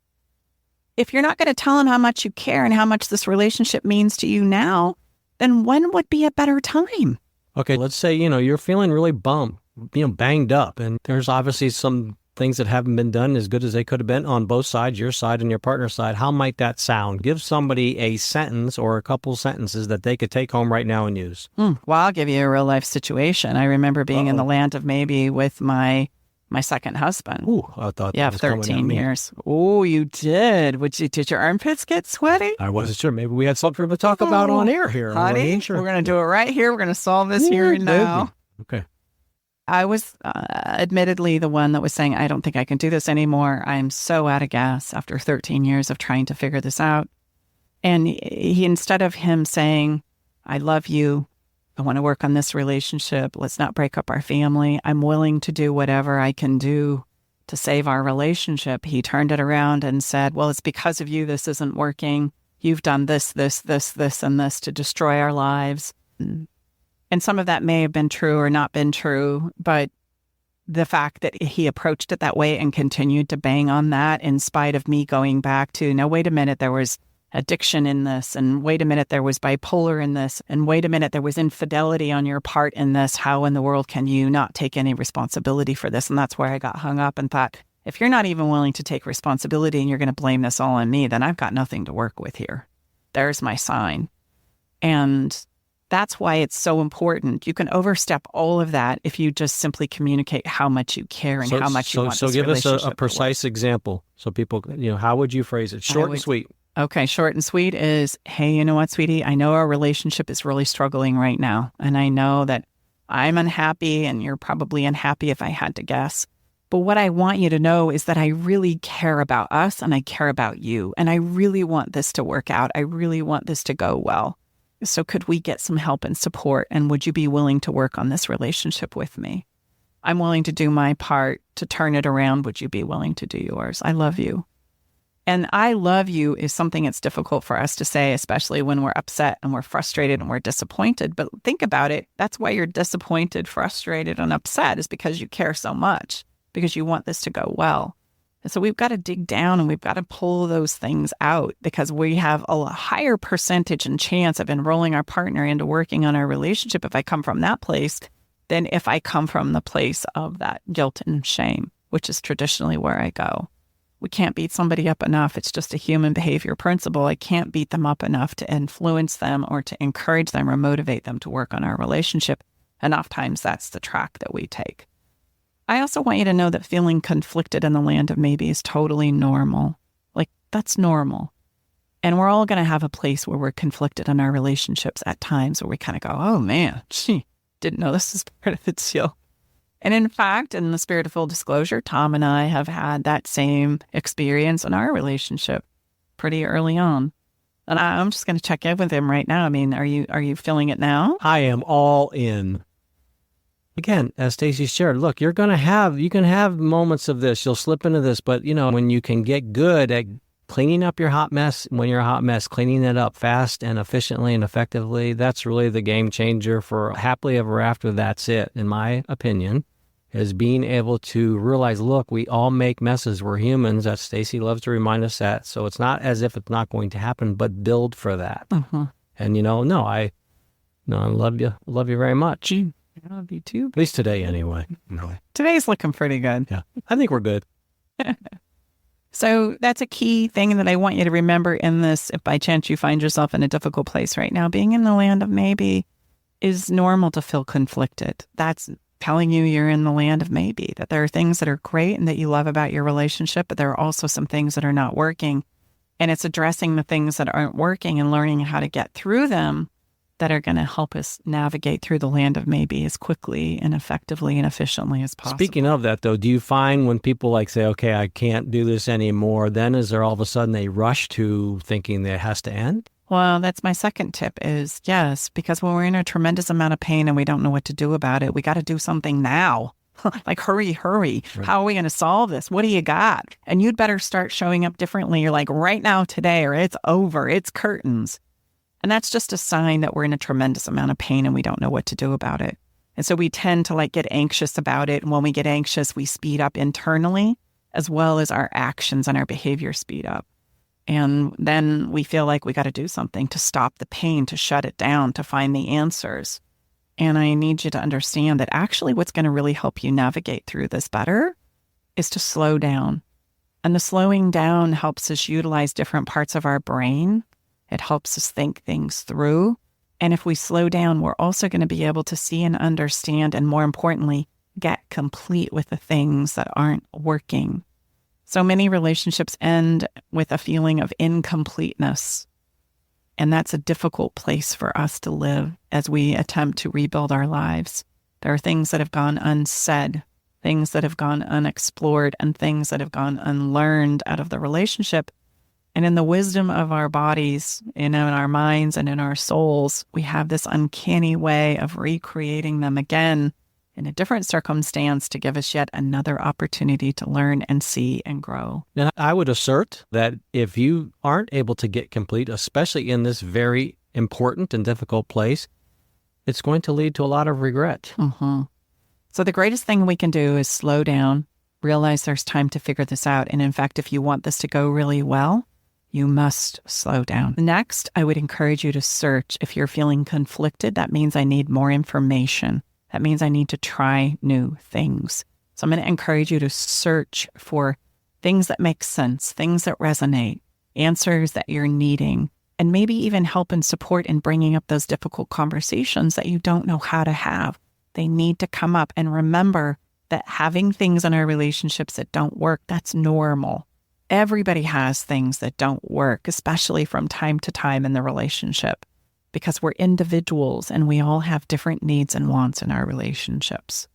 If you're not going to tell them how much you care and how much this relationship means to you now, then when would be a better time? Okay, let's say, you're feeling really bummed, banged up, and there's obviously some things that haven't been done as good as they could have been on both sides, your side and your partner's side. How might that sound? Give somebody a sentence or a couple sentences that they could take home right now and use. Well, I'll give you a real life situation. I remember being in the land of maybe with my second husband. Ooh, I thought that was 13 years. Oh, you did. Did your armpits get sweaty? I wasn't sure. Maybe we had something to talk about on air here. Honey, we're going to do it right here. We're going to solve this here and now. Okay. I was admittedly the one that was saying, I don't think I can do this anymore. I'm so out of gas after 13 years of trying to figure this out. And he, instead of him saying, I love you, I want to work on this relationship, let's not break up our family, I'm willing to do whatever I can do to save our relationship, he turned it around and said, well, it's because of you this isn't working. You've done this, and this to destroy our lives. And some of that may have been true or not been true, but the fact that he approached it that way and continued to bang on that in spite of me going back to, no, wait a minute, there was addiction in this, and wait a minute, there was bipolar in this, and wait a minute, there was infidelity on your part in this. How in the world can you not take any responsibility for this? And that's where I got hung up and thought, if you're not even willing to take responsibility and you're going to blame this all on me, then I've got nothing to work with here. There's my sign. And that's why it's so important. You can overstep all of that if you just simply communicate how much you care and how much you want this relationship So give us a to precise example so people, how would you phrase it? Short and sweet. Okay, short and sweet is, hey, you know what, sweetie? I know our relationship is really struggling right now. And I know that I'm unhappy and you're probably unhappy if I had to guess. But what I want you to know is that I really care about us and I care about you. And I really want this to work out. I really want this to go well. So could we get some help and support? And would you be willing to work on this relationship with me? I'm willing to do my part to turn it around. Would you be willing to do yours? I love you. And I love you is something that's difficult for us to say, especially when we're upset and we're frustrated and we're disappointed. But think about it. That's why you're disappointed, frustrated, and upset is because you care so much, because you want this to go well. And so we've got to dig down and we've got to pull those things out because we have a higher percentage and chance of enrolling our partner into working on our relationship if I come from that place than if I come from the place of that guilt and shame, which is traditionally where I go. We can't beat somebody up enough. It's just a human behavior principle. I can't beat them up enough to influence them or to encourage them or motivate them to work on our relationship. Enough times that's the track that we take. I also want you to know that feeling conflicted in the land of maybe is totally normal. Like, that's normal. And we're all going to have a place where we're conflicted in our relationships at times where we kind of go, oh man, didn't know this is part of the deal. And in fact, in the spirit of full disclosure, Tom and I have had that same experience in our relationship pretty early on. And I'm just going to check in with him right now. I mean, are you feeling it now? I am all in. Again, as Staci shared, look, you can have moments of this. You'll slip into this, but when you can get good at cleaning up your hot mess, when you're a hot mess, cleaning it up fast and efficiently and effectively, that's really the game changer for happily ever after. That's it, in my opinion, is being able to realize, look, we all make messes. We're humans. That Staci loves to remind us that. So it's not as if it's not going to happen, but build for that. Mm-hmm. And I love you. I love you very much. I love you too. At least today, anyway. No. Today's looking pretty good. Yeah, I think we're good. So that's a key thing that I want you to remember in this. If by chance you find yourself in a difficult place right now, being in the land of maybe is normal to feel conflicted. That's telling you you're in the land of maybe, that there are things that are great and that you love about your relationship, but there are also some things that are not working. And it's addressing the things that aren't working and learning how to get through them that are going to help us navigate through the land of maybe as quickly and effectively and efficiently as possible. Speaking of that, though, do you find when people say, okay, I can't do this anymore, then is there all of a sudden a rush to thinking that it has to end? Well, that's my second tip is yes, because when we're in a tremendous amount of pain and we don't know what to do about it, we got to do something now. Like, hurry. Right. How are we going to solve this? What do you got? And you'd better start showing up differently. You're like, right now, today, or it's over. It's curtains. And that's just a sign that we're in a tremendous amount of pain and we don't know what to do about it. And so we tend to get anxious about it. And when we get anxious, we speed up internally as well as our actions and our behavior speed up. And then we feel like we got to do something to stop the pain, to shut it down, to find the answers. And I need you to understand that actually what's going to really help you navigate through this better is to slow down. And the slowing down helps us utilize different parts of our brain. It helps us think things through. And if we slow down, we're also going to be able to see and understand, and more importantly, get complete with the things that aren't working. So many relationships end with a feeling of incompleteness. And that's a difficult place for us to live as we attempt to rebuild our lives. There are things that have gone unsaid, things that have gone unexplored, and things that have gone unlearned out of the relationship. And in the wisdom of our bodies, in our minds and in our souls, we have this uncanny way of recreating them again in a different circumstance to give us yet another opportunity to learn and see and grow. And I would assert that if you aren't able to get complete, especially in this very important and difficult place, it's going to lead to a lot of regret. Mm-hmm. So the greatest thing we can do is slow down, realize there's time to figure this out. And in fact, if you want this to go really well, you must slow down. Next, I would encourage you to search. If you're feeling conflicted, that means I need more information. That means I need to try new things. So I'm going to encourage you to search for things that make sense, things that resonate, answers that you're needing, and maybe even help and support in bringing up those difficult conversations that you don't know how to have. They need to come up. And remember that having things in our relationships that don't work, that's normal. Everybody has things that don't work, especially from time to time in the relationship, because we're individuals and we all have different needs and wants in our relationships.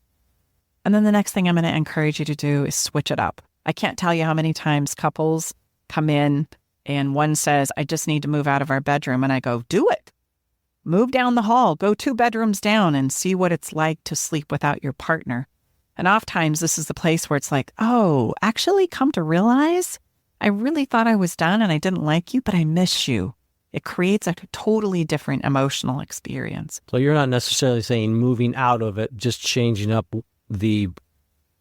And then the next thing I'm going to encourage you to do is switch it up. I can't tell you how many times couples come in and one says, I just need to move out of our bedroom. And I go, do it. Move down the hall, go 2 bedrooms down and see what it's like to sleep without your partner. And oftentimes this is the place where it's like, oh, actually come to realize I really thought I was done and I didn't like you, but I miss you. It creates a totally different emotional experience. So you're not necessarily saying moving out of it, just changing up the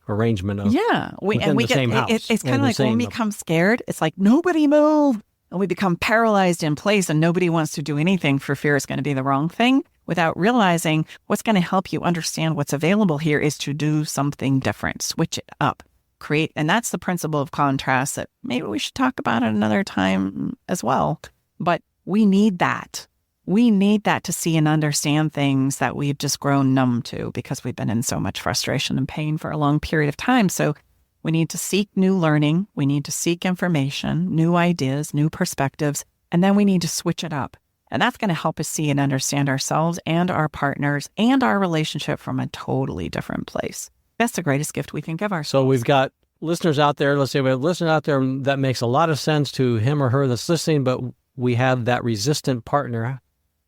arrangement of within the same house. It's kind of like when we become scared, it's like nobody move. And we become paralyzed in place and nobody wants to do anything for fear it's going to be the wrong thing, without realizing what's going to help you understand what's available here is to do something different, switch it up, create. And that's the principle of contrast that maybe we should talk about at another time as well. But we need that. We need that to see and understand things that we've just grown numb to because we've been in so much frustration and pain for a long period of time. So we need to seek new learning. We need to seek information, new ideas, new perspectives, and then we need to switch it up. And that's going to help us see and understand ourselves and our partners and our relationship from a totally different place. That's the greatest gift we can give ourselves. So we've got listeners out there. Let's say we have listeners out there that makes a lot of sense to him or her that's listening, but we have that resistant partner.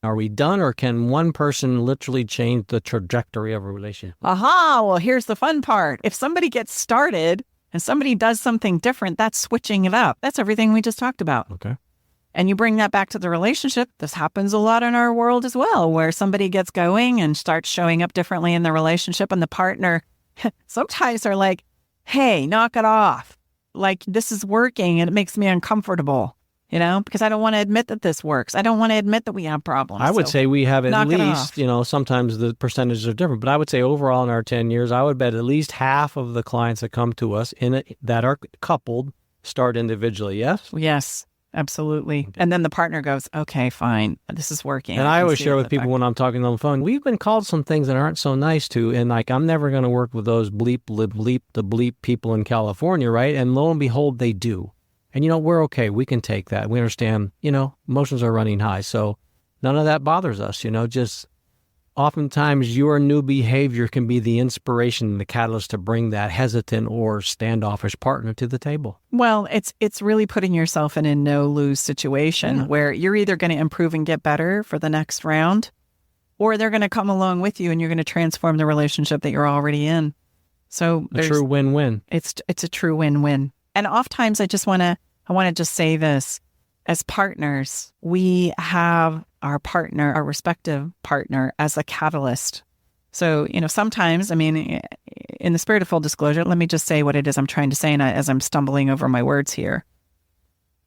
Are we done, or can one person literally change the trajectory of a relationship? Aha, well, here's the fun part. If somebody gets started and somebody does something different, that's switching it up. That's everything we just talked about. Okay. And you bring that back to the relationship. This happens a lot in our world as well, where somebody gets going and starts showing up differently in the relationship, and the partner sometimes are like, hey, knock it off. Like, this is working and it makes me uncomfortable. Because I don't want to admit that this works. I don't want to admit that we have problems. I would say we have at least, off. Sometimes the percentages are different, but I would say overall in our 10 years, I would bet at least half of the clients that come to us that are coupled start individually, yes? Yes, absolutely. Okay. And then the partner goes, okay, fine, this is working. And I always share with people when I'm talking on the phone, we've been called some things that aren't so nice to, and like, I'm never going to work with those bleep people in California, right? And lo and behold, they do. And, we're okay. We can take that. We understand, emotions are running high. So none of that bothers us, just oftentimes your new behavior can be the inspiration and the catalyst to bring that hesitant or standoffish partner to the table. Well, it's really putting yourself in a no-lose situation where you're either going to improve and get better for the next round, or they're going to come along with you and you're going to transform the relationship that you're already in. So a true win-win. It's a true win-win. And oftentimes I want to just say this, as partners, we have our partner, our respective partner, as a catalyst. So, sometimes, in the spirit of full disclosure, let me just say what it is I'm trying to say, and as I'm stumbling over my words here.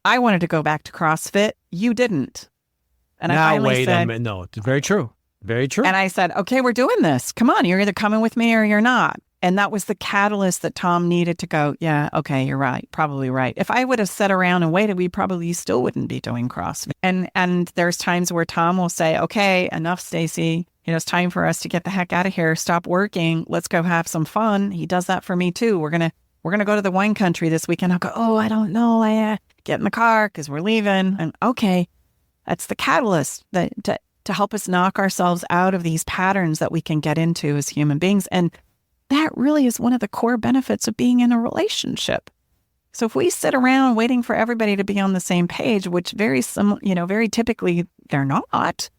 I wanted to go back to CrossFit. You didn't. And I finally said, a minute. No, it's very true. Very true. And I said, okay, we're doing this. Come on, you're either coming with me or you're not. And that was the catalyst that Tom needed to go, yeah, okay, you're right, probably right. If I would have sat around and waited, we probably still wouldn't be doing CrossFit. And there's times where Tom will say, okay, enough, Staci. It's time for us to get the heck out of here. Stop working. Let's go have some fun. He does that for me too. We're gonna go to the wine country this weekend. I'll go, oh, I don't know. I get in the car because we're leaving. And okay, that's the catalyst to help us knock ourselves out of these patterns that we can get into as human beings. And that really is one of the core benefits of being in a relationship. So if we sit around waiting for everybody to be on the same page, which very typically they're not,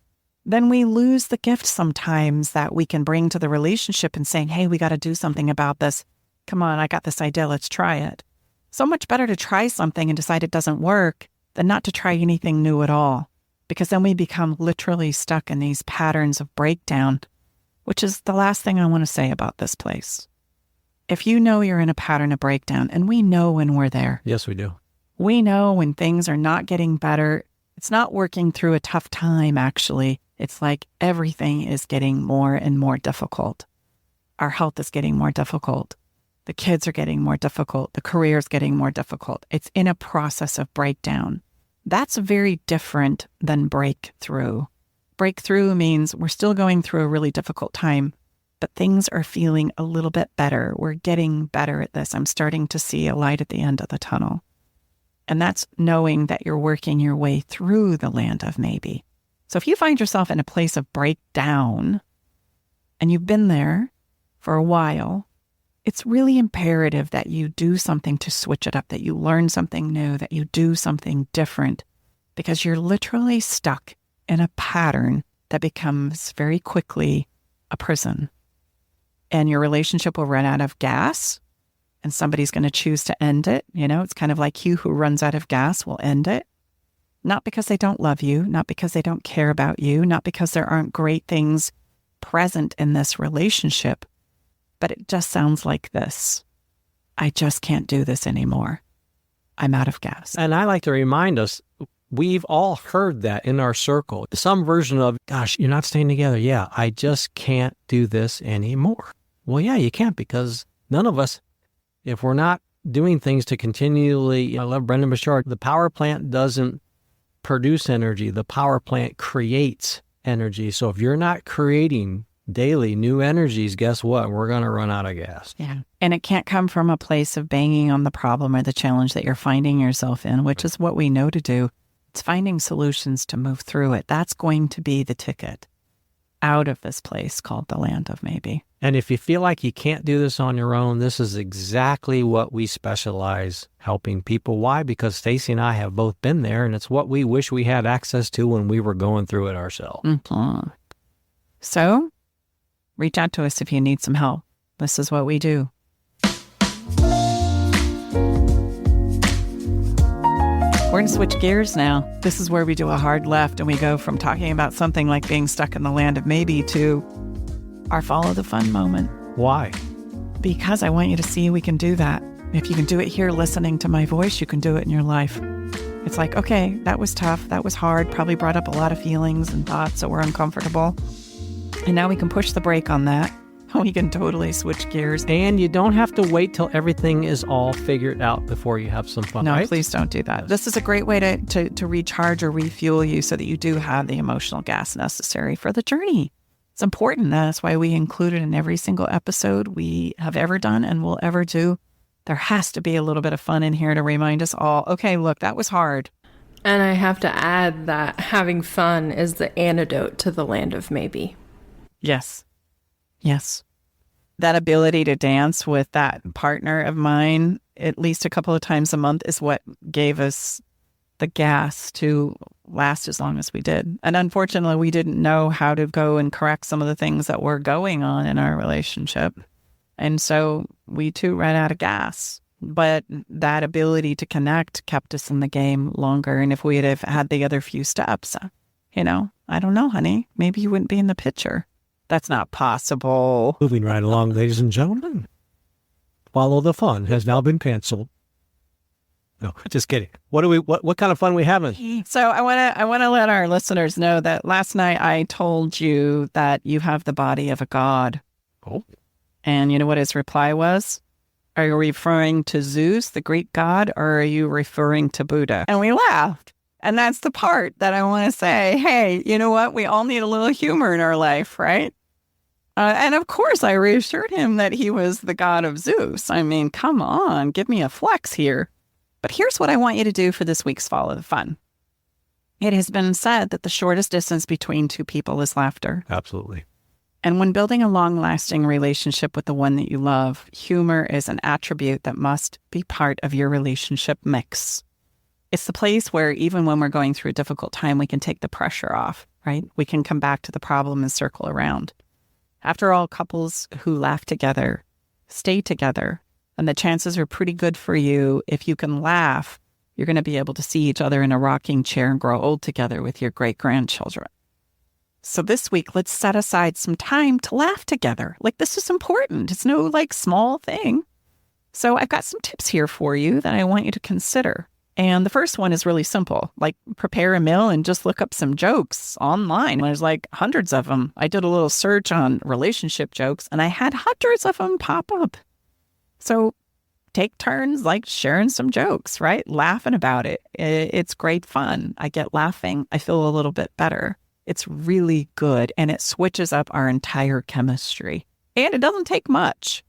then we lose the gift sometimes that we can bring to the relationship and saying, hey, we got to do something about this. Come on, I got this idea. Let's try it. So much better to try something and decide it doesn't work than not to try anything new at all, because then we become literally stuck in these patterns of breakdown, which is the last thing I want to say about this place. If you know you're in a pattern of breakdown, and we know when we're there. Yes, we do. We know when things are not getting better. It's not working through a tough time, actually. It's like everything is getting more and more difficult. Our health is getting more difficult. The kids are getting more difficult. The career is getting more difficult. It's in a process of breakdown. That's very different than breakthrough. Breakthrough means we're still going through a really difficult time, but things are feeling a little bit better. We're getting better at this. I'm starting to see a light at the end of the tunnel. And that's knowing that you're working your way through the land of maybe. So if you find yourself in a place of breakdown and you've been there for a while, it's really imperative that you do something to switch it up, that you learn something new, that you do something different, because you're literally stuck in a pattern that becomes very quickly a prison. And your relationship will run out of gas, and somebody's going to choose to end it. It's kind of like you who runs out of gas will end it. Not because they don't love you, not because they don't care about you, not because there aren't great things present in this relationship, but it just sounds like this. I just can't do this anymore. I'm out of gas. And I like to remind us, we've all heard that in our circle. Some version of, gosh, you're not staying together. Yeah, I just can't do this anymore. Well, yeah, you can't, because none of us, if we're not doing things to continually, I love Brendan Bouchard, the power plant doesn't produce energy. The power plant creates energy. So if you're not creating daily new energies, guess what? We're going to run out of gas. Yeah. And it can't come from a place of banging on the problem or the challenge that you're finding yourself in, which is what we know to do. It's finding solutions to move through it. That's going to be the ticket out of this place called the land of maybe. And if you feel like you can't do this on your own, this is exactly what we specialize helping people. Why? Because Staci and I have both been there, and it's what we wish we had access to when we were going through it ourselves. Mm-hmm. So reach out to us if you need some help. This is what we do. We're going to switch gears now. This is where we do a hard left and we go from talking about something like being stuck in the land of maybe to our follow the fun moment. Why? Because I want you to see we can do that. If you can do it here listening to my voice, you can do it in your life. It's like, okay, that was tough. That was hard. Probably brought up a lot of feelings and thoughts that were uncomfortable. And now we can push the brake on that. We can totally switch gears. And you don't have to wait till everything is all figured out before you have some fun. No, right? Please don't do that. This is a great way to recharge or refuel you so that you do have the emotional gas necessary for the journey. It's important. That's why we include it in every single episode we have ever done and will ever do. There has to be a little bit of fun in here to remind us all, okay, look, that was hard. And I have to add that having fun is the antidote to the land of maybe. Yes. Yes. That ability to dance with that partner of mine at least a couple of times a month is what gave us the gas to last as long as we did. And unfortunately, we didn't know how to go and correct some of the things that were going on in our relationship. And so we too ran out of gas. But that ability to connect kept us in the game longer. And if we'd have had the other few steps, I don't know, honey, maybe you wouldn't be in the picture. That's not possible. Moving right along, ladies and gentlemen. Follow the fun has now been canceled. No, just kidding. What kind of fun we having? So I want to let our listeners know that last night I told you that you have the body of a god. Oh. And you know what his reply was? Are you referring to Zeus, the Greek god, or are you referring to Buddha? And we laughed. And that's the part that I want to say, hey, you know what? We all need a little humor in our life, right? And of course, I reassured him that he was the god of Zeus. I mean, come on, give me a flex here. But here's what I want you to do for this week's Follow the Fun. It has been said that the shortest distance between two people is laughter. Absolutely. And when building a long-lasting relationship with the one that you love, humor is an attribute that must be part of your relationship mix. It's the place where even when we're going through a difficult time, we can take the pressure off, right? We can come back to the problem and circle around. After all, couples who laugh together stay together, and the chances are pretty good for you. If you can laugh, you're going to be able to see each other in a rocking chair and grow old together with your great-grandchildren. So this week, let's set aside some time to laugh together. Like, this is important. It's no, small thing. So I've got some tips here for you that I want you to consider. And the first one is really simple, prepare a meal and just look up some jokes online. There's hundreds of them. I did a little search on relationship jokes and I had hundreds of them pop up. So take turns like sharing some jokes, right? Laughing about it. It's great fun. I get laughing. I feel a little bit better. It's really good. And it switches up our entire chemistry. And it doesn't take much.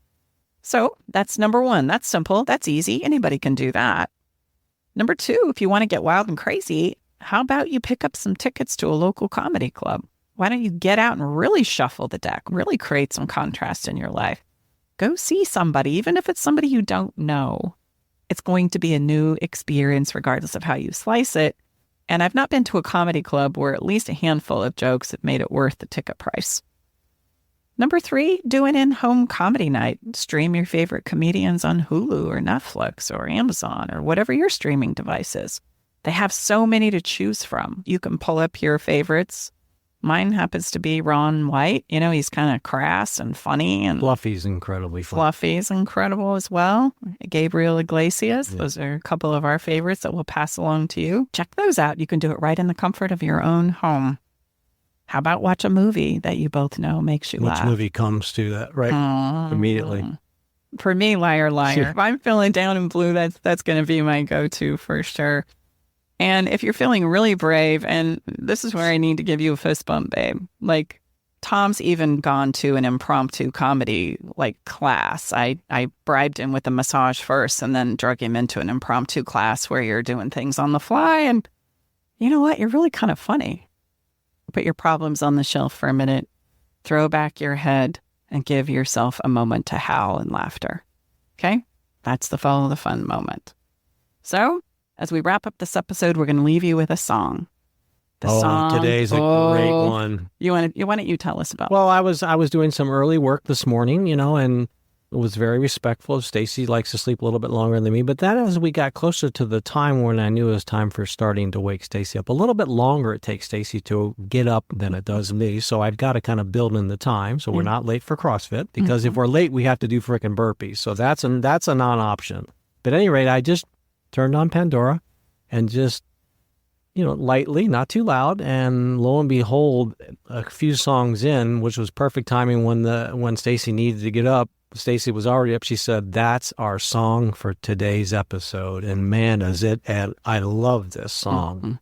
So that's number one. That's simple. That's easy. Anybody can do that. Number two, if you want to get wild and crazy, how about you pick up some tickets to a local comedy club? Why don't you get out and really shuffle the deck, really create some contrast in your life? Go see somebody, even if it's somebody you don't know. It's going to be a new experience regardless of how you slice it. And I've not been to a comedy club where at least a handful of jokes have made it worth the ticket price. Number three, do an in-home comedy night. Stream your favorite comedians on Hulu or Netflix or Amazon or whatever your streaming device is. They have so many to choose from. You can pull up your favorites. Mine happens to be Ron White. You know, he's kind of crass and funny. And Fluffy's incredibly fun. Fluffy's incredible as well. Gabriel Iglesias. Yeah. Those are a couple of our favorites that we'll pass along to you. Check those out. You can do it right in the comfort of your own home. How about watch a movie that you both know makes you laugh? Which movie comes to that right immediately? For me, Liar, Liar. If I'm feeling down and blue, that's going to be my go-to for sure. And if you're feeling really brave, and this is where I need to give you a fist bump, babe. Like, Tom's even gone to an impromptu comedy, class. I bribed him with a massage first and then drug him into an impromptu class where you're doing things on the fly. And you know what? You're really kind of funny. Put your problems on the shelf for a minute, throw back your head, and give yourself a moment to howl in laughter. Okay? That's the follow the fun moment. So, as we wrap up this episode, we're going to leave you with a song. Today's a great one. Why don't you tell us about? Well, I was doing some early work this morning, and it was very respectful. Staci likes to sleep a little bit longer than me, but that as we got closer to the time when I knew it was time for starting to wake Staci up, a little bit longer it takes Staci to get up than it does me. So I've got to kind of build in the time so we're not late for CrossFit, because if we're late, we have to do frickin' burpees. So that's a non-option. But at any rate, I just turned on Pandora and just, lightly, not too loud. And lo and behold, a few songs in, which was perfect timing when Staci needed to get up, Staci was already up. She said, "That's our song for today's episode." And man, and I love this song. Mm-hmm.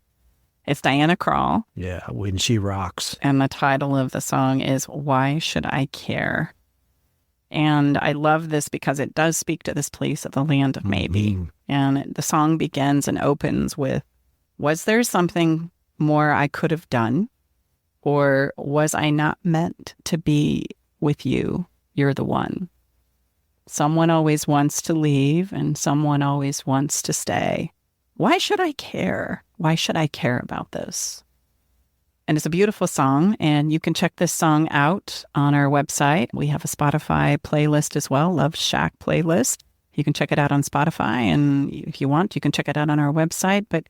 It's Diana Krall. Yeah, when she rocks. And the title of the song is Why Should I Care? And I love this because it does speak to this place of the land of maybe. Mm-hmm. And the song begins and opens with, was there something more I could have done? Or was I not meant to be with you? You're the one. Someone always wants to leave and someone always wants to stay. Why should I care? Why should I care about this? And it's a beautiful song, and you can check this song out on our website. We have a Spotify playlist as well, Love Shack playlist. You can check it out on Spotify, and if you want, you can check it out on our website. But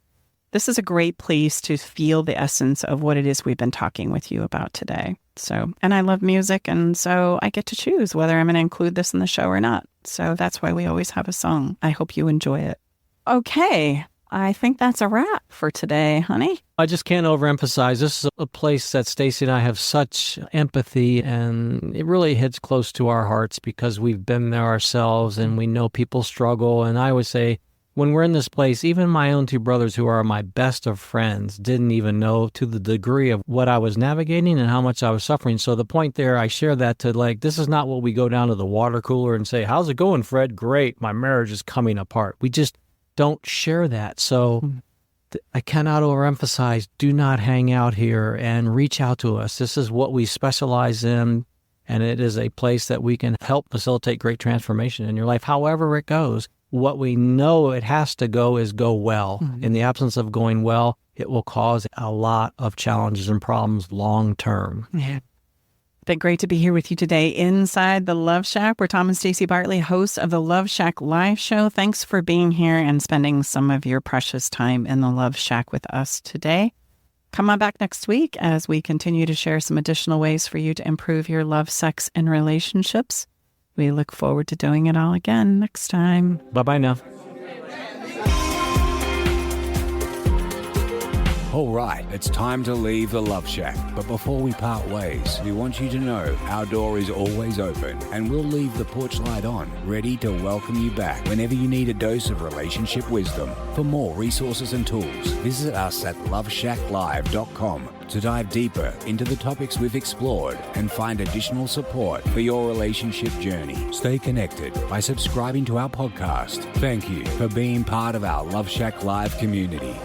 this is a great place to feel the essence of what it is we've been talking with you about today. So, and I love music, and so I get to choose whether I'm going to include this in the show or not. So that's why we always have a song. I hope you enjoy it. Okay. I think that's a wrap for today, honey. I just can't overemphasize. This is a place that Staci and I have such empathy, and it really hits close to our hearts because we've been there ourselves and we know people struggle. And I would say when we're in this place, even my own two brothers, who are my best of friends, didn't even know to the degree of what I was navigating and how much I was suffering. So the point there, I share that to this is not what we go down to the water cooler and say, "How's it going, Fred? Great. My marriage is coming apart." We just don't share that. So I cannot overemphasize, do not hang out here and reach out to us. This is what we specialize in, and it is a place that we can help facilitate great transformation in your life. However it goes, what we know it has to go is go well. Mm-hmm. In the absence of going well, it will cause a lot of challenges and problems long term. Yeah. Been great to be here with you today inside the Love Shack. We're Tom and Staci Bartley, hosts of the Love Shack live show. Thanks for being here and spending some of your precious time in the Love Shack with us today. Come on back next week as we continue to share some additional ways for you to improve your love, sex, and relationships. We look forward to doing it all again next time. Bye-bye now. All right, it's time to leave the Love Shack. But before we part ways, we want you to know our door is always open and we'll leave the porch light on, ready to welcome you back whenever you need a dose of relationship wisdom. For more resources and tools, visit us at loveshacklive.com to dive deeper into the topics we've explored and find additional support for your relationship journey. Stay connected by subscribing to our podcast. Thank you for being part of our Love Shack Live community.